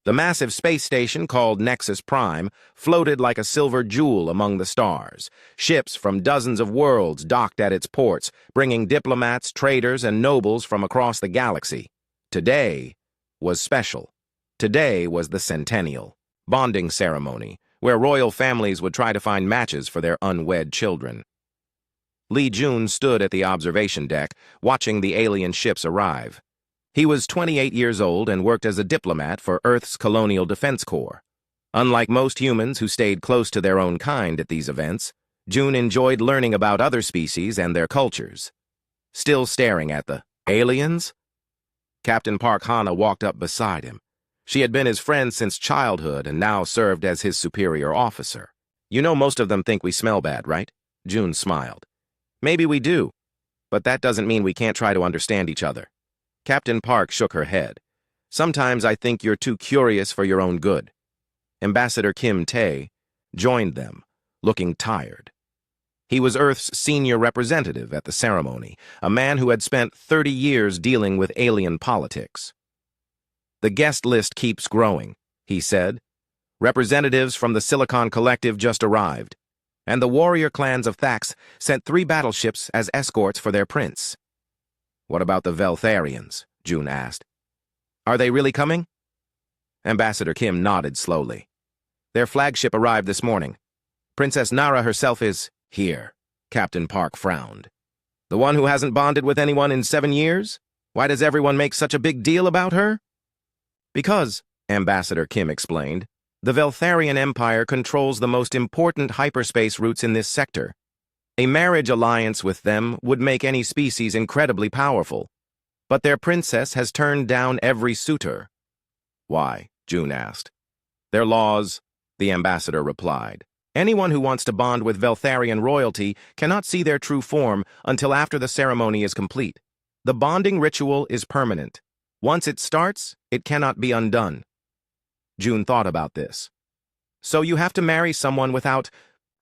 The massive space station called Nexus Prime floated like a silver jewel among the stars. Ships from dozens of worlds docked at its ports, bringing diplomats, traders, and nobles from across the galaxy. Today was special. Today was the centennial bonding ceremony, where royal families would try to find matches for their unwed children. Lee Jun stood at the observation deck, watching the alien ships arrive. He was 28 years old and worked as a diplomat for Earth's Colonial Defense Corps. Unlike most humans who stayed close to their own kind at these events, Jun enjoyed learning about other species and their cultures. Still staring at the aliens? Captain Park Hana walked up beside him. She had been his friend since childhood and now served as his superior officer. You know, most of them think we smell bad, right? Jun smiled. Maybe we do, but that doesn't mean we can't try to understand each other. Captain Park shook her head. Sometimes I think you're too curious for your own good. Ambassador Kim Tae joined them, looking tired. He was Earth's senior representative at the ceremony, a man who had spent 30 years dealing with alien politics. The guest list keeps growing, he said. Representatives from the Silicon Collective just arrived, and the warrior clans of Thax sent 3 battleships as escorts for their prince. What about the Veltharians? Jun asked. Are they really coming? Ambassador Kim nodded slowly. Their flagship arrived this morning. Princess Nara herself is here. Captain Park frowned. The one who hasn't bonded with anyone in 7 years? Why does everyone make such a big deal about her? Because, Ambassador Kim explained, the Veltharian Empire controls the most important hyperspace routes in this sector. A marriage alliance with them would make any species incredibly powerful. But their princess has turned down every suitor. Why? Jun asked. Their laws, the ambassador replied. Anyone who wants to bond with Veltharian royalty cannot see their true form until after the ceremony is complete. The bonding ritual is permanent. Once it starts, it cannot be undone. Jun thought about this. So you have to marry someone without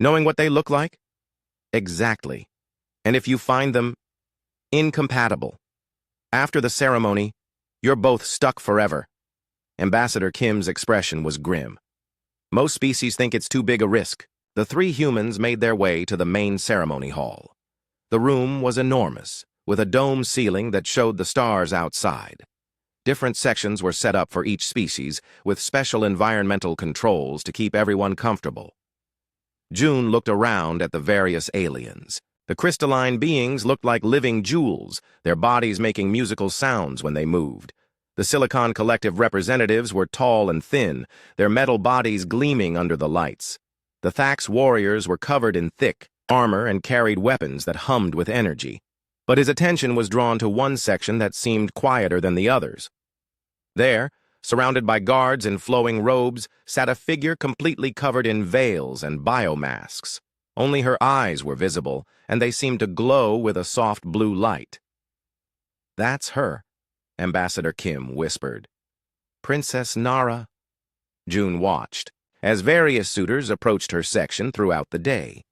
knowing what they look like? Exactly. And if you find them incompatible, after the ceremony, you're both stuck forever. Ambassador Kim's expression was grim. Most species think it's too big a risk. The 3 humans made their way to the main ceremony hall. The room was enormous, with a dome ceiling that showed the stars outside. Different sections were set up for each species, with special environmental controls to keep everyone comfortable. Jun looked around at the various aliens. The crystalline beings looked like living jewels, their bodies making musical sounds when they moved. The Silicon Collective representatives were tall and thin, their metal bodies gleaming under the lights. The Thax warriors were covered in thick armor and carried weapons that hummed with energy. But his attention was drawn to one section that seemed quieter than the others. There, surrounded by guards in flowing robes, sat a figure completely covered in veils and biomasks. Only her eyes were visible, and they seemed to glow with a soft blue light. That's her, Ambassador Kim whispered. Princess Nara. Jun watched, as various suitors approached her section throughout the day.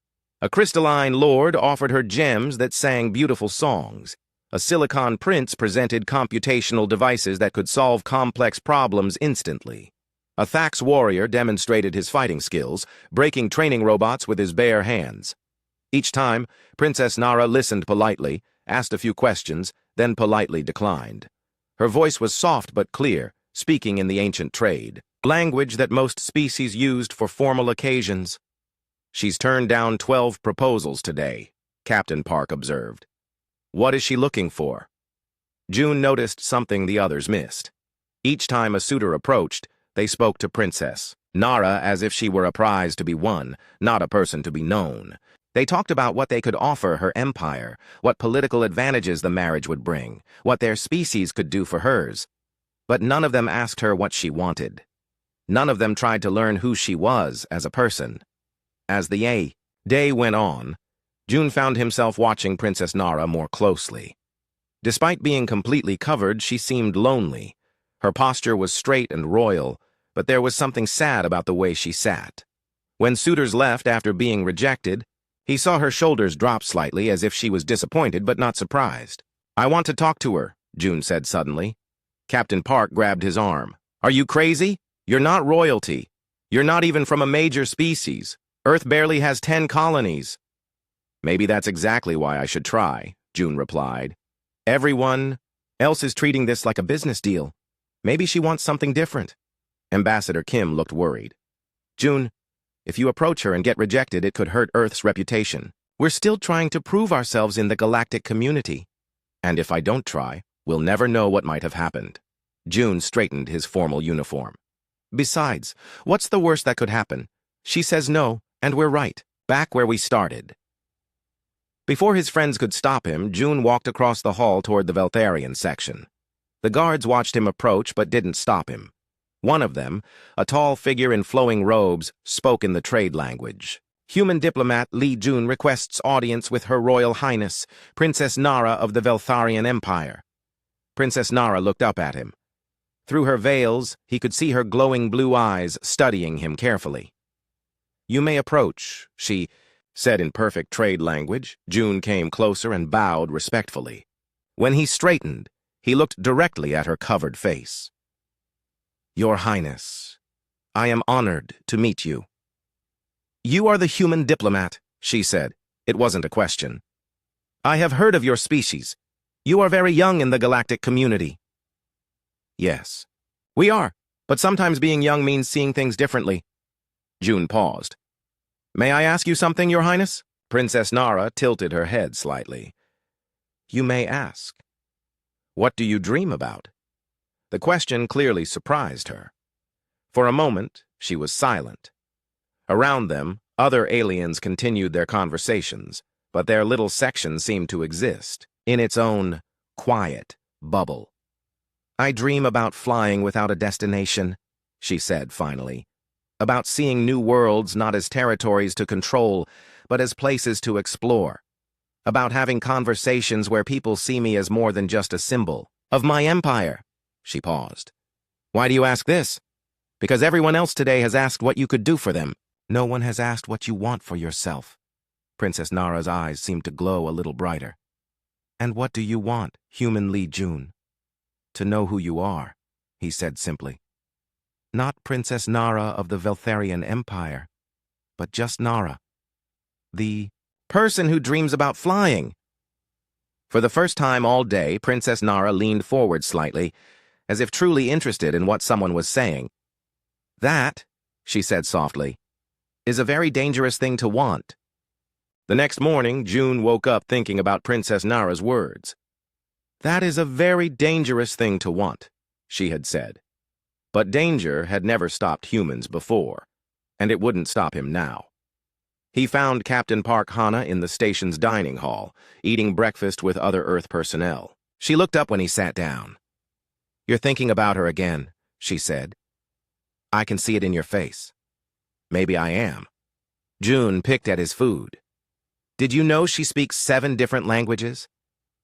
A crystalline lord offered her gems that sang beautiful songs. A silicon prince presented computational devices that could solve complex problems instantly. A Thax warrior demonstrated his fighting skills, breaking training robots with his bare hands. Each time, Princess Nara listened politely, asked a few questions, then politely declined. Her voice was soft but clear, speaking in the ancient trade, language that most species used for formal occasions. She's turned down 12 proposals today, Captain Park observed. What is she looking for? Jun noticed something the others missed. Each time a suitor approached, they spoke to Princess Nara as if she were a prize to be won, not a person to be known. They talked about what they could offer her empire, what political advantages the marriage would bring, what their species could do for hers. But none of them asked her what she wanted. None of them tried to learn who she was as a person. As the day went on, Jun found himself watching Princess Nara more closely. Despite being completely covered, she seemed lonely. Her posture was straight and royal, but there was something sad about the way she sat. When suitors left after being rejected, he saw her shoulders drop slightly as if she was disappointed but not surprised. I want to talk to her, Jun said suddenly. Captain Park grabbed his arm. Are you crazy? You're not royalty. You're not even from a major species. Earth barely has 10 colonies. Maybe that's exactly why I should try, June replied. Everyone else is treating this like a business deal. Maybe she wants something different. Ambassador Kim looked worried. June, if you approach her and get rejected, it could hurt Earth's reputation. We're still trying to prove ourselves in the galactic community. And if I don't try, we'll never know what might have happened. June straightened his formal uniform. Besides, what's the worst that could happen? She says no, and we're right, back where we started. Before his friends could stop him, June walked across the hall toward the Veltharian section. The guards watched him approach but didn't stop him. One of them, a tall figure in flowing robes, spoke in the trade language. Human diplomat Li Jun requests audience with Her Royal Highness, Princess Nara of the Veltharian Empire. Princess Nara looked up at him. Through her veils, he could see her glowing blue eyes studying him carefully. You may approach, she said in perfect trade language. June came closer and bowed respectfully. When he straightened, he looked directly at her covered face. Your Highness, I am honored to meet you. You are the human diplomat, she said. It wasn't a question. I have heard of your species. You are very young in the galactic community. Yes, we are, but sometimes being young means seeing things differently. June paused. May I ask you something, Your Highness? Princess Nara tilted her head slightly. You may ask. What do you dream about? The question clearly surprised her. For a moment, she was silent. Around them, other aliens continued their conversations, but their little section seemed to exist, in its own quiet bubble. I dream about flying without a destination, she said finally. About seeing new worlds not as territories to control, but as places to explore. About having conversations where people see me as more than just a symbol of my empire. She paused. Why do you ask this? Because everyone else today has asked what you could do for them. No one has asked what you want for yourself. Princess Nara's eyes seemed to glow a little brighter. And what do you want, human Li Jun? To know who you are, he said simply. Not Princess Nara of the Veltharian Empire, but just Nara. The person who dreams about flying. For the first time all day, Princess Nara leaned forward slightly, as if truly interested in what someone was saying. That, she said softly, is a very dangerous thing to want. The next morning, June woke up thinking about Princess Nara's words. That is a very dangerous thing to want, she had said. But danger had never stopped humans before, and it wouldn't stop him now. He found Captain Park Hana in the station's dining hall, eating breakfast with other Earth personnel. She looked up when he sat down. You're thinking about her again, she said. I can see it in your face. Maybe I am. June picked at his food. Did you know she speaks 7 different languages?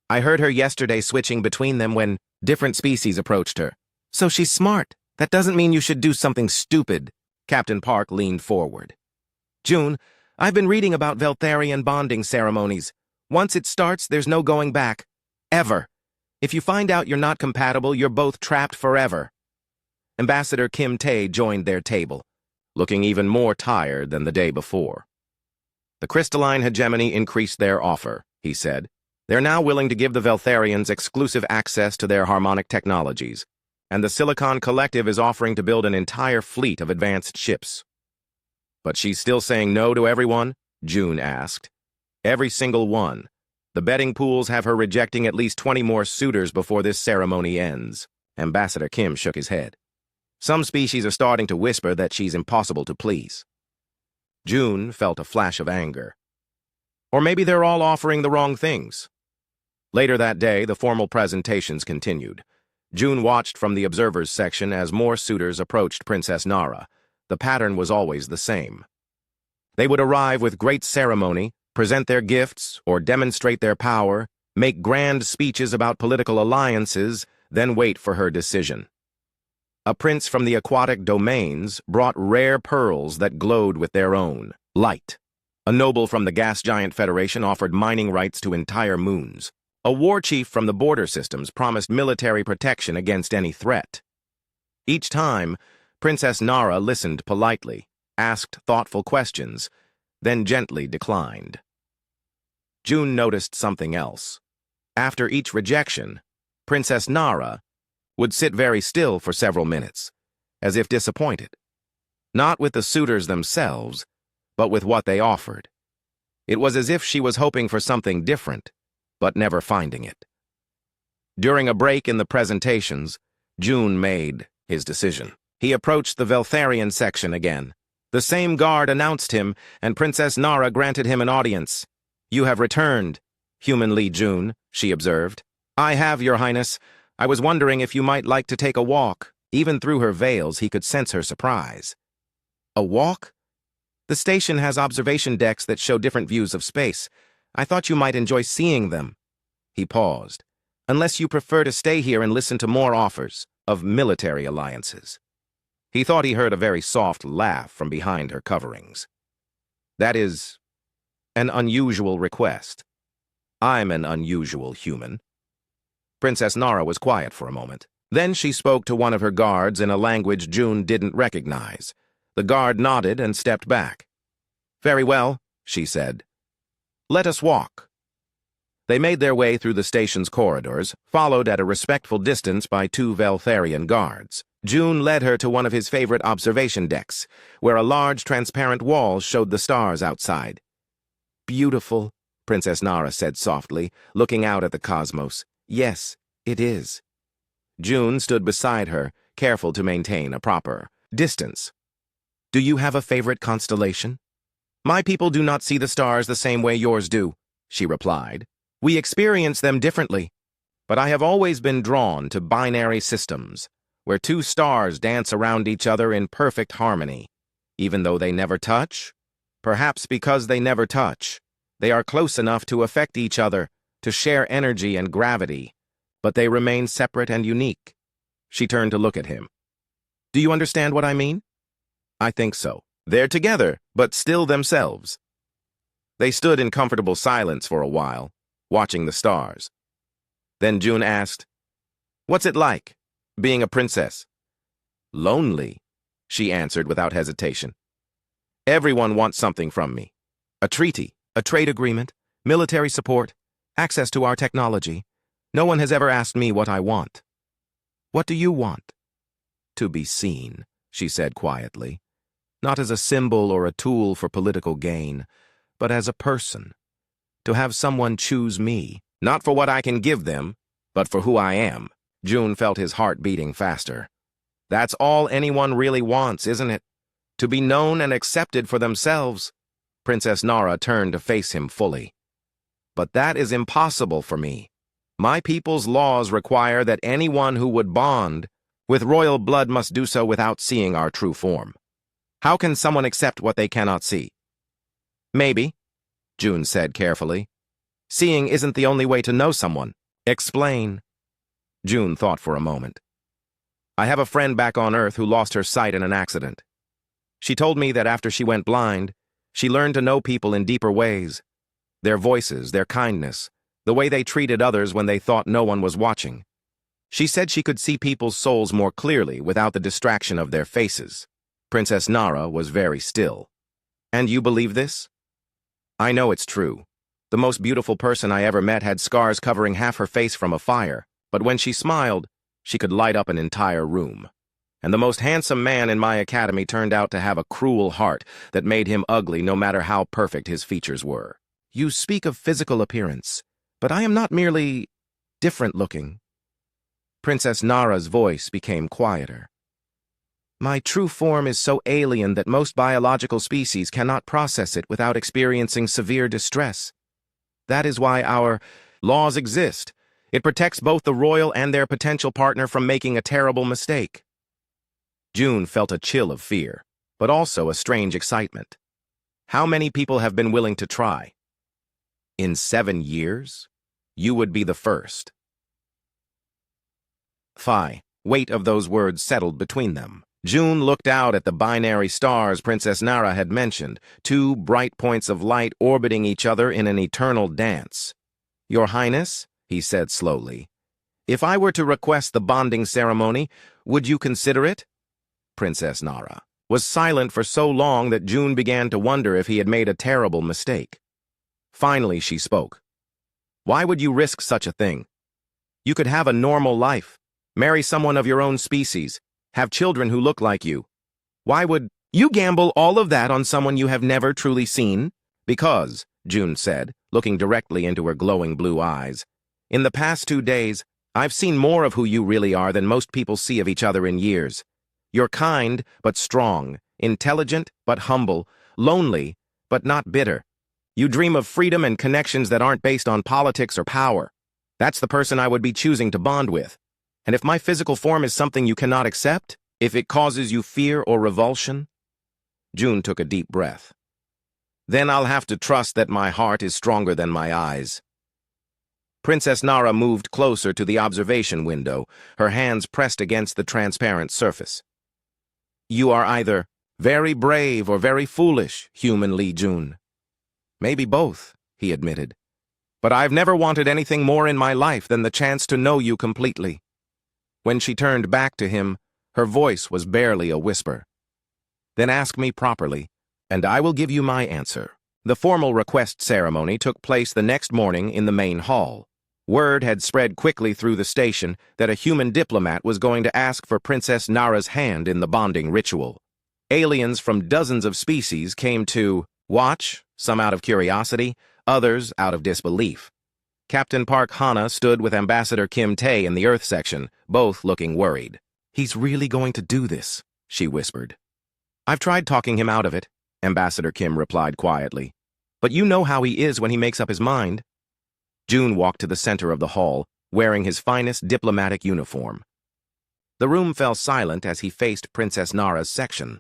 I heard her yesterday switching between them when different species approached her. So she's smart. That doesn't mean you should do something stupid. Captain Park leaned forward. June, I've been reading about Veltharian bonding ceremonies. Once it starts, there's no going back. Ever. If you find out you're not compatible, you're both trapped forever. Ambassador Kim Tae joined their table, looking even more tired than the day before. The crystalline hegemony increased their offer, he said. They're now willing to give the Veltharians exclusive access to their harmonic technologies, and the Silicon Collective is offering to build an entire fleet of advanced ships. But she's still saying no to everyone? June asked. Every single one. The betting pools have her rejecting at least 20 more suitors before this ceremony ends. Ambassador Kim shook his head. Some species are starting to whisper that she's impossible to please. June felt a flash of anger. Or maybe they're all offering the wrong things. Later that day, the formal presentations continued. June watched from the observers section as more suitors approached Princess Nara. The pattern was always the same. They would arrive with great ceremony, present their gifts or demonstrate their power, make grand speeches about political alliances, then wait for her decision. A prince from the aquatic domains brought rare pearls that glowed with their own light. A noble from the gas giant Federation offered mining rights to entire moons. A war chief from the border systems promised military protection against any threat. Each time, Princess Nara listened politely, asked thoughtful questions, then gently declined. June noticed something else. After each rejection, Princess Nara would sit very still for several minutes, as if disappointed. Not with the suitors themselves, but with what they offered. It was as if she was hoping for something different, but never finding it. During a break in the presentations, June made his decision. He approached the Veltharian section again. The same guard announced him, and Princess Nara granted him an audience. "You have returned, Human Lee June," she observed. "I have, Your Highness. I was wondering if you might like to take a walk." Even through her veils, he could sense her surprise. "A walk? The station has observation decks that show different views of space. I thought you might enjoy seeing them." He paused. "Unless you prefer to stay here and listen to more offers of military alliances." He thought he heard a very soft laugh from behind her coverings. "That is an unusual request. I'm an unusual human." Princess Nara was quiet for a moment. Then she spoke to one of her guards in a language June didn't recognize. The guard nodded and stepped back. "Very well," she said. "Let us walk." They made their way through the station's corridors, followed at a respectful distance by two Veltharian guards. June led her to one of his favorite observation decks, where a large transparent wall showed the stars outside. "Beautiful," Princess Nara said softly, looking out at the cosmos. "Yes, it is." June stood beside her, careful to maintain a proper distance. "Do you have a favorite constellation?" "My people do not see the stars the same way yours do," she replied. "We experience them differently, but I have always been drawn to binary systems, where two stars dance around each other in perfect harmony, even though they never touch. Perhaps because they never touch, they are close enough to affect each other, to share energy and gravity, but they remain separate and unique." She turned to look at him. "Do you understand what I mean?" "I think so. They're together, but still themselves." They stood in comfortable silence for a while, watching the stars. Then June asked, "What's it like, being a princess?" "Lonely," she answered without hesitation. "Everyone wants something from me. A treaty, a trade agreement, military support, access to our technology. No one has ever asked me what I want." "What do you want?" "To be seen," she said quietly. "Not as a symbol or a tool for political gain, but as a person. To have someone choose me, not for what I can give them, but for who I am." June felt his heart beating faster. That's all anyone really wants, isn't it? To be known and accepted for themselves. Princess Nara turned to face him fully. "But that is impossible for me. My people's laws require that anyone who would bond with royal blood must do so without seeing our true form. How can someone accept what they cannot see?" "Maybe," June said carefully. "Seeing isn't the only way to know someone." "Explain." June thought for a moment. "I have a friend back on Earth who lost her sight in an accident. She told me that after she went blind, she learned to know people in deeper ways. Their voices, their kindness, the way they treated others when they thought no one was watching. She said she could see people's souls more clearly without the distraction of their faces." Princess Nara was very still. "And you believe this?" "I know it's true. The most beautiful person I ever met had scars covering half her face from a fire, but when she smiled, she could light up an entire room. And the most handsome man in my academy turned out to have a cruel heart that made him ugly no matter how perfect his features were." "You speak of physical appearance, but I am not merely different-looking." Princess Nara's voice became quieter. "My true form is so alien that most biological species cannot process it without experiencing severe distress. That is why our laws exist. It protects both the royal and their potential partner from making a terrible mistake." June felt a chill of fear, but also a strange excitement. How many people have been willing to try? In 7 years, you would be the first. Weight of those words settled between them. June looked out at the binary stars Princess Nara had mentioned, two bright points of light orbiting each other in an eternal dance. "Your Highness," he said slowly, "if I were to request the bonding ceremony, would you consider it?" Princess Nara, was silent for so long that June began to wonder if he had made a terrible mistake. Finally, she spoke. Why would you risk such a thing? You could have a normal life, marry someone of your own species, have children who look like you. Why would you gamble all of that on someone you have never truly seen? Because, June said, looking directly into her glowing blue eyes, in the past 2 days, I've seen more of who you really are than most people see of each other in years. You're kind but strong, intelligent but humble, lonely but not bitter. You dream of freedom and connections that aren't based on politics or power. That's the person I would be choosing to bond with. And if my physical form is something you cannot accept, if it causes you fear or revulsion, June took a deep breath. Then I'll have to trust that my heart is stronger than my eyes. Princess Nara moved closer to the observation window, her hands pressed against the transparent surface. You are either very brave or very foolish, human Li Jun. Maybe both, he admitted. But I've never wanted anything more in my life than the chance to know you completely. When she turned back to him, her voice was barely a whisper. Then ask me properly, and I will give you my answer. The formal request ceremony took place the next morning in the main hall. Word had spread quickly through the station that a human diplomat was going to ask for Princess Nara's hand in the bonding ritual. Aliens from dozens of species came to watch, some out of curiosity, others out of disbelief. Captain Park Hana stood with Ambassador Kim Tae in the Earth section, both looking worried. He's really going to do this, she whispered. I've tried talking him out of it, Ambassador Kim replied quietly. But you know how he is when he makes up his mind. June walked to the center of the hall, wearing his finest diplomatic uniform. The room fell silent as he faced Princess Nara's section.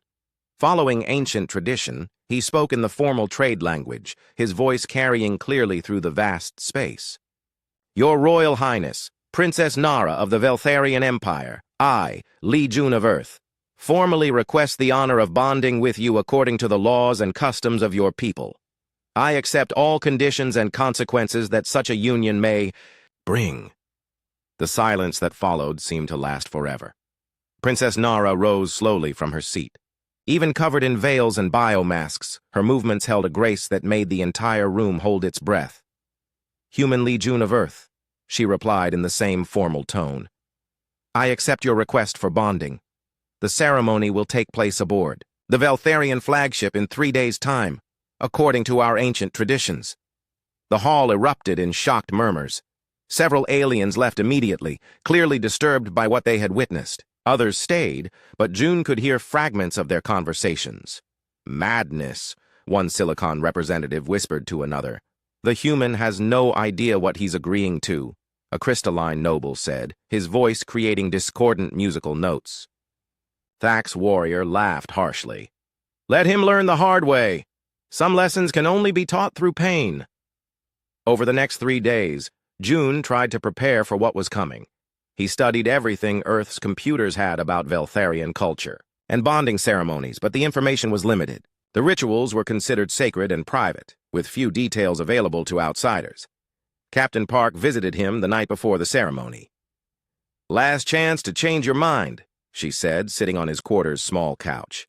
Following ancient tradition, he spoke in the formal trade language, his voice carrying clearly through the vast space. Your Royal Highness, Princess Nara of the Veltharian Empire, I, Li Jun of Earth, formally request the honor of bonding with you according to the laws and customs of your people. I accept all conditions and consequences that such a union may bring. The silence that followed seemed to last forever. Princess Nara rose slowly from her seat. Even covered in veils and biomasks, her movements held a grace that made the entire room hold its breath. Human Li Jun of Earth, she replied in the same formal tone. I accept your request for bonding. The ceremony will take place aboard the Veltharian flagship in 3 days' time, according to our ancient traditions. The hall erupted in shocked murmurs. Several aliens left immediately, clearly disturbed by what they had witnessed. Others stayed, but June could hear fragments of their conversations. Madness, one Silicon representative whispered to another. The human has no idea what he's agreeing to, a crystalline noble said, his voice creating discordant musical notes. Thax Warrior laughed harshly. Let him learn the hard way. Some lessons can only be taught through pain. Over the next 3 days, June tried to prepare for what was coming. He studied everything Earth's computers had about Veltharian culture and bonding ceremonies, but the information was limited. The rituals were considered sacred and private, with few details available to outsiders. Captain Park visited him the night before the ceremony. Last chance to change your mind, she said, sitting on his quarters' small couch.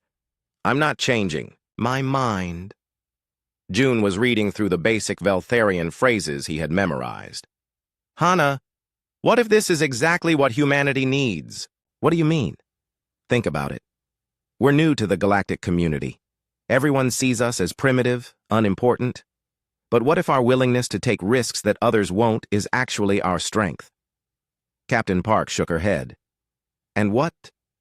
I'm not changing my mind. June was reading through the basic Veltharian phrases he had memorized. Hana, what if this is exactly what humanity needs? What do you mean? Think about it. We're new to the galactic community. Everyone sees us as primitive, unimportant. But what if our willingness to take risks that others won't is actually our strength? Captain Park shook her head. And what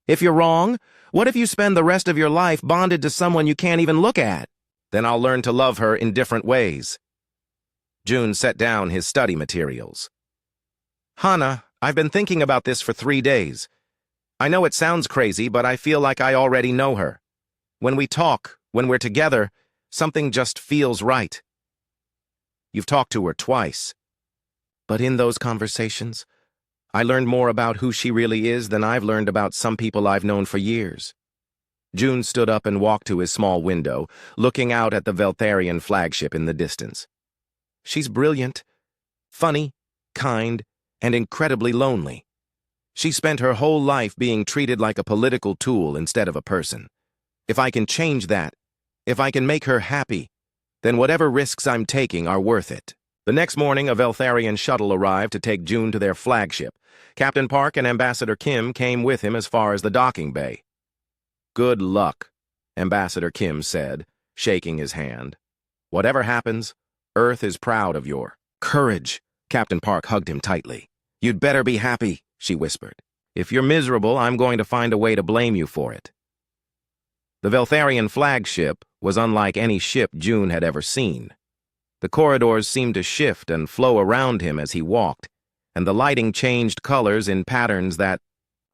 if you're wrong? What if you spend the rest of your life bonded to someone you can't even look at? Then I'll learn to love her in different ways. June set down his study materials. Hana, I've been thinking about this for 3 days. I know it sounds crazy, but I feel like I already know her. When we talk, when we're together, something just feels right. You've talked to her twice. But in those conversations, I learned more about who she really is than I've learned about some people I've known for years. June stood up and walked to his small window, looking out at the Veltharian flagship in the distance. She's brilliant, funny, kind, and incredibly lonely. She spent her whole life being treated like a political tool instead of a person. If I can change that, if I can make her happy, then whatever risks I'm taking are worth it. The next morning, a Veltharian shuttle arrived to take June to their flagship. Captain Park and Ambassador Kim came with him as far as the docking bay. "Good luck," Ambassador Kim said, shaking his hand. "Whatever happens, Earth is proud of your courage." Captain Park hugged him tightly. "You'd better be happy," she whispered. "If you're miserable, I'm going to find a way to blame you for it." The Veltharian flagship was unlike any ship June had ever seen. The corridors seemed to shift and flow around him as he walked, and the lighting changed colors in patterns that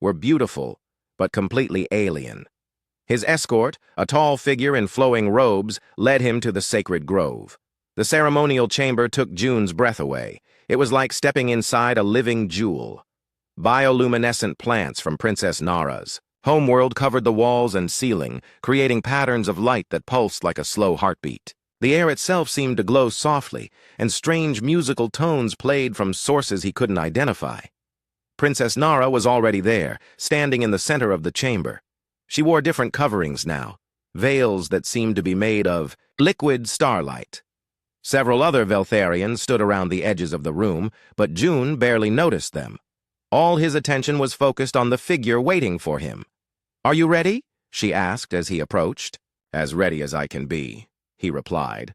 were beautiful but completely alien. His escort, a tall figure in flowing robes, led him to the sacred grove. The ceremonial chamber took June's breath away. It was like stepping inside a living jewel. Bioluminescent plants from Princess Nara's homeworld covered the walls and ceiling, creating patterns of light that pulsed like a slow heartbeat. The air itself seemed to glow softly, and strange musical tones played from sources he couldn't identify. Princess Nara was already there, standing in the center of the chamber. She wore different coverings now, veils that seemed to be made of liquid starlight. Several other Veltharians stood around the edges of the room, but June barely noticed them. All his attention was focused on the figure waiting for him. "Are you ready?" she asked as he approached. "As ready as I can be," he replied.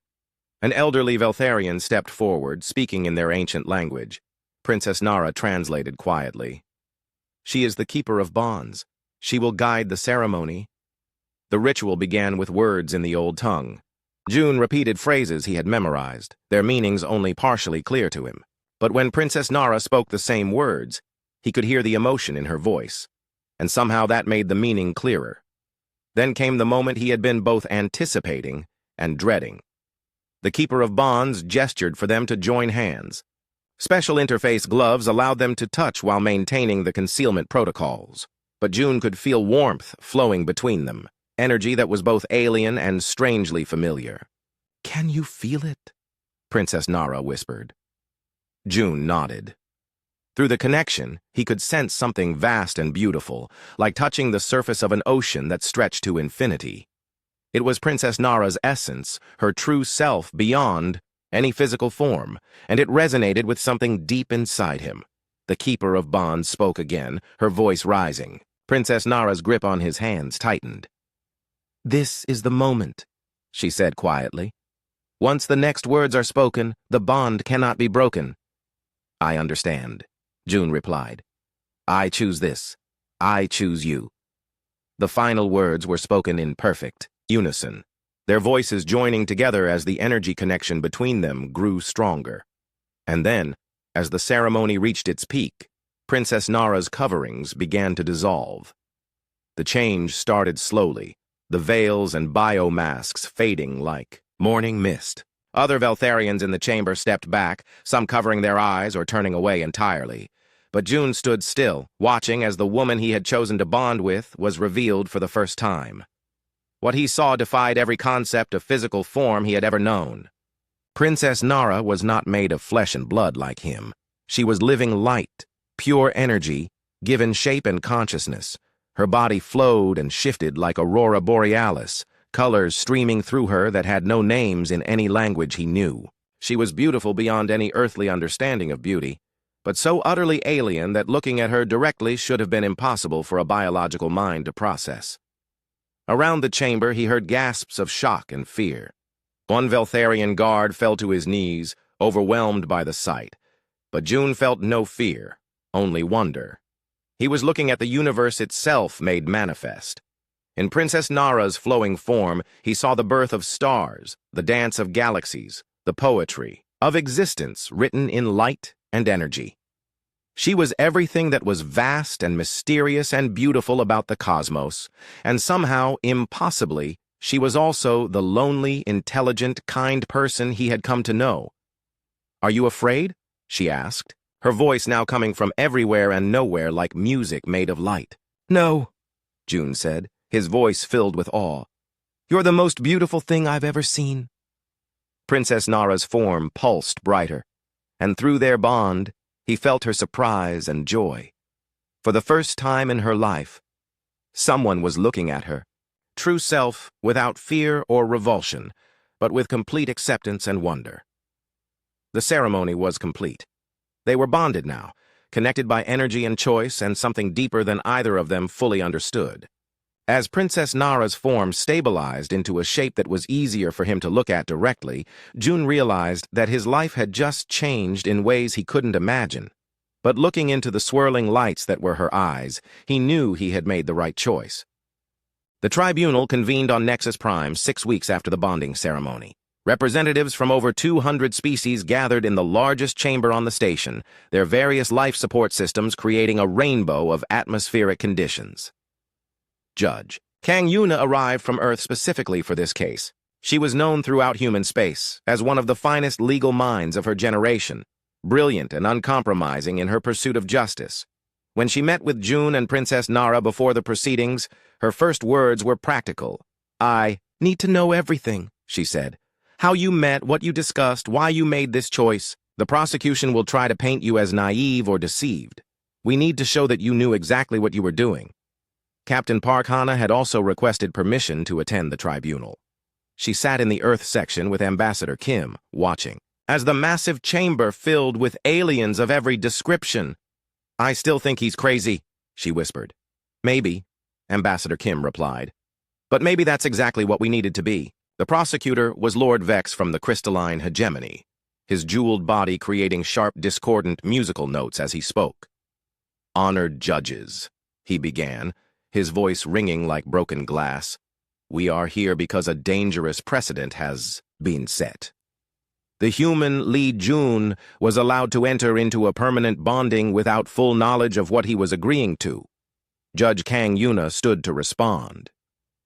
An elderly Veltharian stepped forward, speaking in their ancient language. Princess Nara translated quietly. "She is the keeper of bonds. She will guide the ceremony." The ritual began with words in the old tongue. June repeated phrases he had memorized, their meanings only partially clear to him. But when Princess Nara spoke the same words, he could hear the emotion in her voice, and somehow that made the meaning clearer. Then came the moment he had been both anticipating and dreading. The Keeper of Bonds gestured for them to join hands. Special interface gloves allowed them to touch while maintaining the concealment protocols, but June could feel warmth flowing between them. Energy that was both alien and strangely familiar. "Can you feel it?" Princess Nara whispered. June nodded. Through the connection, he could sense something vast and beautiful, like touching the surface of an ocean that stretched to infinity. It was Princess Nara's essence, her true self beyond any physical form, and it resonated with something deep inside him. The Keeper of Bonds spoke again, her voice rising. Princess Nara's grip on his hands tightened. "This is the moment," she said quietly. "Once the next words are spoken, the bond cannot be broken." "I understand," June replied. "I choose this. I choose you." The final words were spoken in perfect unison, their voices joining together as the energy connection between them grew stronger. And then, as the ceremony reached its peak, Princess Nara's coverings began to dissolve. The change started slowly, the veils and biomasks fading like morning mist. Other Veltharians in the chamber stepped back, some covering their eyes or turning away entirely. But June stood still, watching as the woman he had chosen to bond with was revealed for the first time. What he saw defied every concept of physical form he had ever known. Princess Nara was not made of flesh and blood like him. She was living light, pure energy, given shape and consciousness. Her body flowed and shifted like Aurora Borealis, colors streaming through her that had no names in any language he knew. She was beautiful beyond any earthly understanding of beauty, but so utterly alien that looking at her directly should have been impossible for a biological mind to process. Around the chamber, he heard gasps of shock and fear. One Veltharian guard fell to his knees, overwhelmed by the sight, but June felt no fear, only wonder. He was looking at the universe itself made manifest. In Princess Nara's flowing form, he saw the birth of stars, the dance of galaxies, the poetry of existence written in light and energy. She was everything that was vast and mysterious and beautiful about the cosmos, and somehow, impossibly, she was also the lonely, intelligent, kind person he had come to know. "Are you afraid?" she asked, her voice now coming from everywhere and nowhere like music made of light. "No," June said, his voice filled with awe. "You're the most beautiful thing I've ever seen." Princess Nara's form pulsed brighter, and through their bond, he felt her surprise and joy. For the first time in her life, someone was looking at her, true self without fear or revulsion, but with complete acceptance and wonder. The ceremony was complete. They were bonded now, connected by energy and choice and something deeper than either of them fully understood. As Princess Nara's form stabilized into a shape that was easier for him to look at directly, June realized that his life had just changed in ways he couldn't imagine. But looking into the swirling lights that were her eyes, he knew he had made the right choice. The tribunal convened on Nexus Prime 6 weeks after the bonding ceremony. Representatives from over 200 species gathered in the largest chamber on the station, their various life support systems creating a rainbow of atmospheric conditions. Judge Kang Yuna arrived from Earth specifically for this case. She was known throughout human space as one of the finest legal minds of her generation, brilliant and uncompromising in her pursuit of justice. When she met with June and Princess Nara before the proceedings, her first words were practical. "I need to know everything," she said. "How you met, what you discussed, why you made this choice. The prosecution will try to paint you as naive or deceived. We need to show that you knew exactly what you were doing." Captain Park Hana had also requested permission to attend the tribunal. She sat in the Earth section with Ambassador Kim, watching, as the massive chamber filled with aliens of every description. "I still think he's crazy," she whispered. "Maybe," Ambassador Kim replied. "But maybe that's exactly what we needed to be." The prosecutor was Lord Vex from the crystalline hegemony, his jeweled body creating sharp, discordant musical notes as he spoke. "Honored judges," he began, his voice ringing like broken glass, "we are here because a dangerous precedent has been set. The human Li Jun was allowed to enter into a permanent bonding without full knowledge of what he was agreeing to." Judge Kang Yuna stood to respond.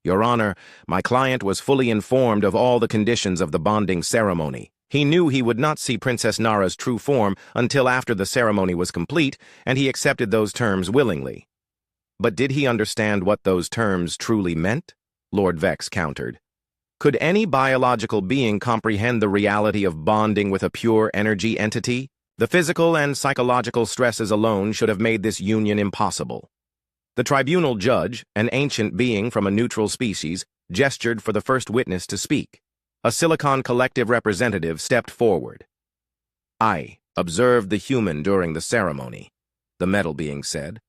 "Your Honor, my client was fully informed of all the conditions of the bonding ceremony. He knew he would not see Princess Nara's true form until after the ceremony was complete, and he accepted those terms willingly." "But did he understand what those terms truly meant?" Lord Vex countered. "Could any biological being comprehend the reality of bonding with a pure energy entity? The physical and psychological stresses alone should have made this union impossible." The tribunal judge, an ancient being from a neutral species, gestured for the first witness to speak. A Silicon Collective representative stepped forward. "I observed the human during the ceremony," the metal being said.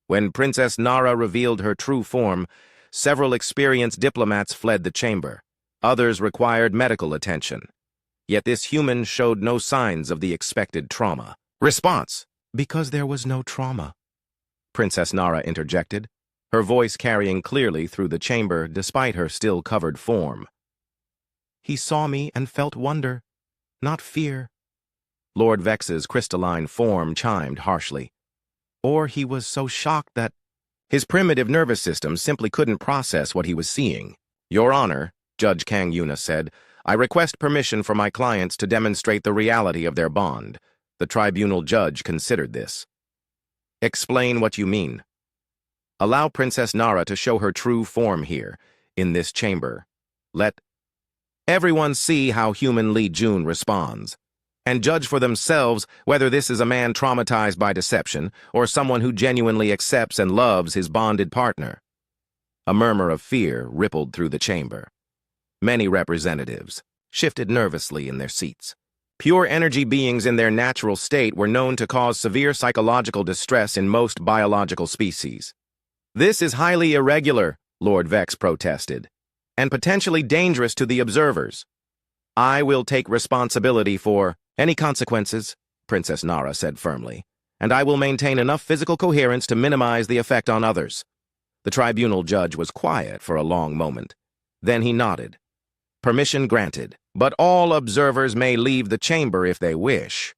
"When Princess Nara revealed her true form, several experienced diplomats fled the chamber. Others required medical attention. Yet this human showed no signs of the expected trauma." Response: "Because there was no trauma," Princess Nara interjected, her voice carrying clearly through the chamber despite her still covered form. "He saw me and felt wonder, not fear." Lord Vex's crystalline form chimed harshly. "Or he was so shocked that his primitive nervous system simply couldn't process what he was seeing." "Your Honor," Judge Kang Yuna said, "I request permission for my clients to demonstrate the reality of their bond." The tribunal judge considered this. "Explain what you mean." "Allow Princess Nara to show her true form here, in this chamber. Let everyone see how human Li Jun responds, and judge for themselves whether this is a man traumatized by deception or someone who genuinely accepts and loves his bonded partner." A murmur of fear rippled through the chamber. Many representatives shifted nervously in their seats. Pure energy beings in their natural state were known to cause severe psychological distress in most biological species. "This is highly irregular," Lord Vex protested, "and potentially dangerous to the observers." "I will take responsibility for any consequences," Princess Nara said firmly, "and I will maintain enough physical coherence to minimize the effect on others." The tribunal judge was quiet for a long moment. Then he nodded. "Permission granted, but all observers may leave the chamber if they wish."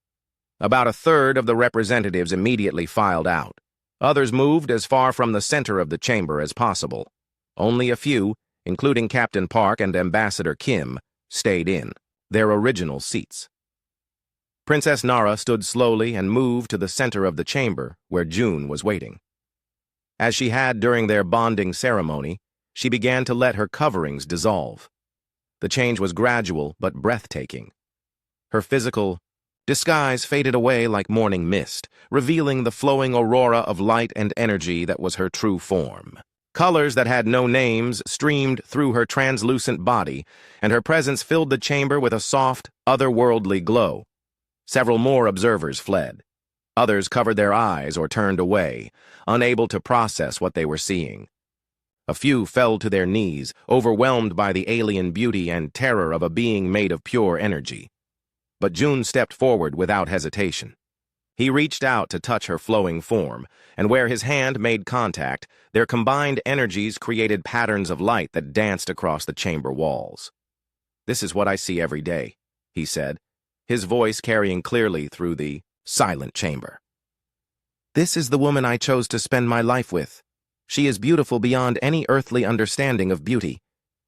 About a third of the representatives immediately filed out. Others moved as far from the center of the chamber as possible. Only a few, including Captain Park and Ambassador Kim, stayed in their original seats. Princess Nara stood slowly and moved to the center of the chamber where June was waiting. As she had during their bonding ceremony, she began to let her coverings dissolve. The change was gradual but breathtaking. Her physical, Disguise faded away like morning mist, revealing the flowing aurora of light and energy that was her true form. Colors that had no names streamed through her translucent body, and her presence filled the chamber with a soft, otherworldly glow. Several more observers fled. Others covered their eyes or turned away, unable to process what they were seeing. A few fell to their knees, overwhelmed by the alien beauty and terror of a being made of pure energy. But June stepped forward without hesitation. He reached out to touch her flowing form, and where his hand made contact, their combined energies created patterns of light that danced across the chamber walls. "This is what I see every day," he said, his voice carrying clearly through the silent chamber. "This is the woman I chose to spend my life with. She is beautiful beyond any earthly understanding of beauty.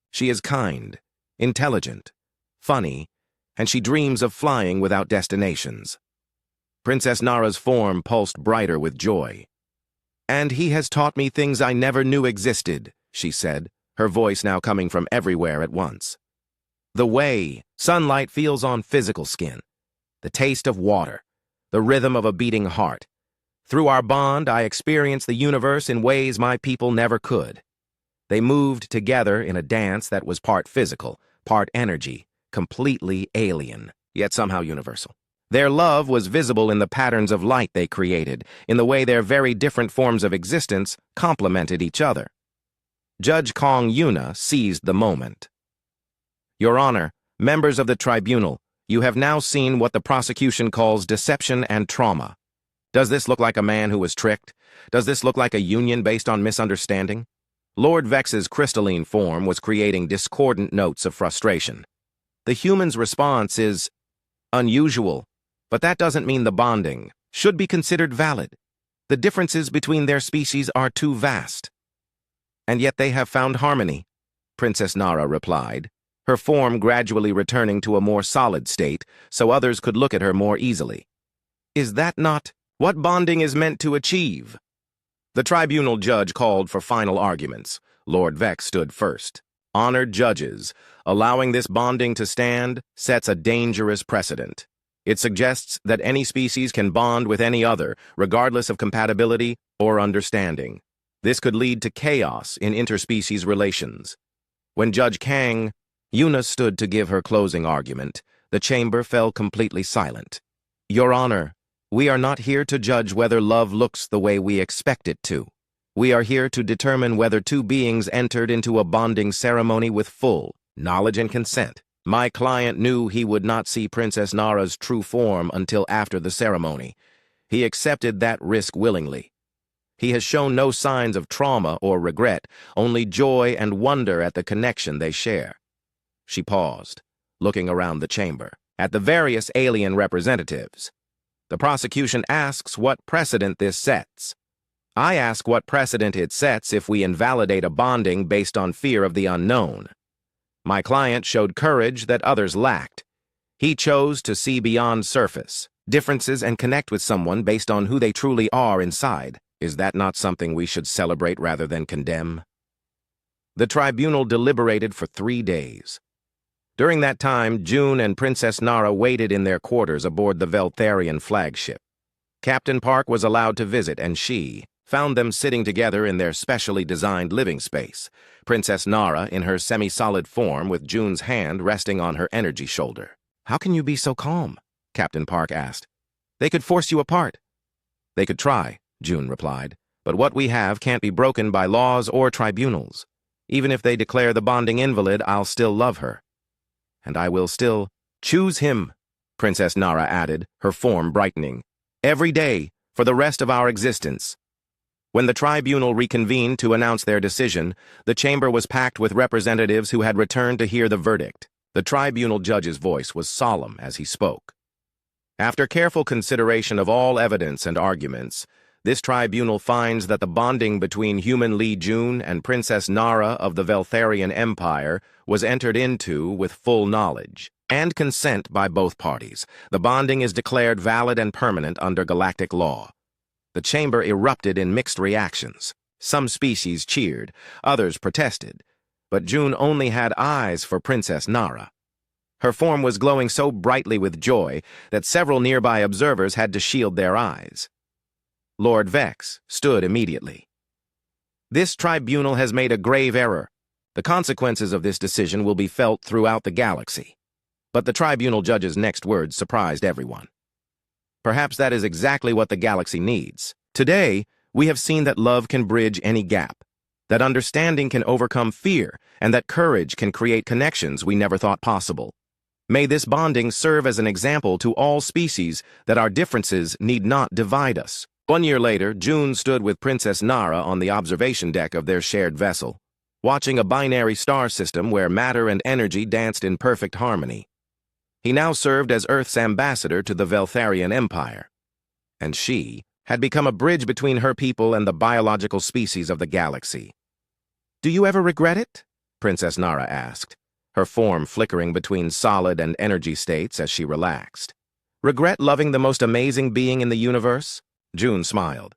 She is kind, intelligent, funny, and she dreams of flying without destinations." Princess Nara's form pulsed brighter with joy. "And he has taught me things I never knew existed," she said, her voice now coming from everywhere at once. "The way sunlight feels on physical skin, the taste of water, the rhythm of a beating heart. Through our bond, I experienced the universe in ways my people never could. They moved together in a dance that was part physical, part energy, completely alien, yet somehow universal. Their love was visible in the patterns of light they created, in the way their very different forms of existence complemented each other." Judge Kong Yuna seized the moment. "Your Honor, members of the tribunal, you have now seen what the prosecution calls deception and trauma. Does this look like a man who was tricked? Does this look like a union based on misunderstanding?" Lord Vex's crystalline form was creating discordant notes of frustration. "The human's response is unusual, but that doesn't mean the bonding should be considered valid. The differences between their species are too vast." "And yet they have found harmony," Princess Nara replied, her form gradually returning to a more solid state so others could look at her more easily. "Is that not what bonding is meant to achieve?" The tribunal judge called for final arguments. Lord Vex stood first. "Honored judges, allowing this bonding to stand sets a dangerous precedent. It suggests that any species can bond with any other, regardless of compatibility or understanding. This could lead to chaos in interspecies relations." When Judge Kang Yuna stood to give her closing argument, the chamber fell completely silent. "Your Honor, we are not here to judge whether love looks the way we expect it to. We are here to determine whether two beings entered into a bonding ceremony with full knowledge and consent. My client knew he would not see Princess Nara's true form until after the ceremony. He accepted that risk willingly. He has shown no signs of trauma or regret, only joy and wonder at the connection they share." She paused, looking around the chamber, at the various alien representatives. "The prosecution asks what precedent this sets. I ask what precedent it sets if we invalidate a bonding based on fear of the unknown. My client showed courage that others lacked. He chose to see beyond surface differences and connect with someone based on who they truly are inside. Is that not something we should celebrate rather than condemn?" The tribunal deliberated for 3 days. During that time, June and Princess Nara waited in their quarters aboard the Veltharian flagship. Captain Park was allowed to visit, and she found them sitting together in their specially designed living space, Princess Nara in her semi-solid form with June's hand resting on her energy shoulder. "How can you be so calm?" Captain Park asked. "They could force you apart." "They could try," June replied, "but what we have can't be broken by laws or tribunals. Even if they declare the bonding invalid, I'll still love her. And I will still choose him," Princess Nara added, her form brightening. "Every day, for the rest of our existence." When the tribunal reconvened to announce their decision, the chamber was packed with representatives who had returned to hear the verdict. The tribunal judge's voice was solemn as he spoke. "After careful consideration of all evidence and arguments, this tribunal finds that the bonding between human Li Jun and Princess Nara of the Veltharian Empire was entered into with full knowledge and consent by both parties. The bonding is declared valid and permanent under galactic law." The chamber erupted in mixed reactions. Some species cheered, others protested, but June only had eyes for Princess Nara. Her form was glowing so brightly with joy that several nearby observers had to shield their eyes. Lord Vex stood immediately. "This tribunal has made a grave error. The consequences of this decision will be felt throughout the galaxy." But the tribunal judge's next words surprised everyone. "Perhaps that is exactly what the galaxy needs. Today, we have seen that love can bridge any gap, that understanding can overcome fear, and that courage can create connections we never thought possible. May this bonding serve as an example to all species that our differences need not divide us." 1 year later, June stood with Princess Nara on the observation deck of their shared vessel, watching a binary star system where matter and energy danced in perfect harmony. He now served as Earth's ambassador to the Veltharian Empire, and she had become a bridge between her people and the biological species of the galaxy. "Do you ever regret it?" Princess Nara asked, her form flickering between solid and energy states as she relaxed. "Regret loving the most amazing being in the universe?" June smiled.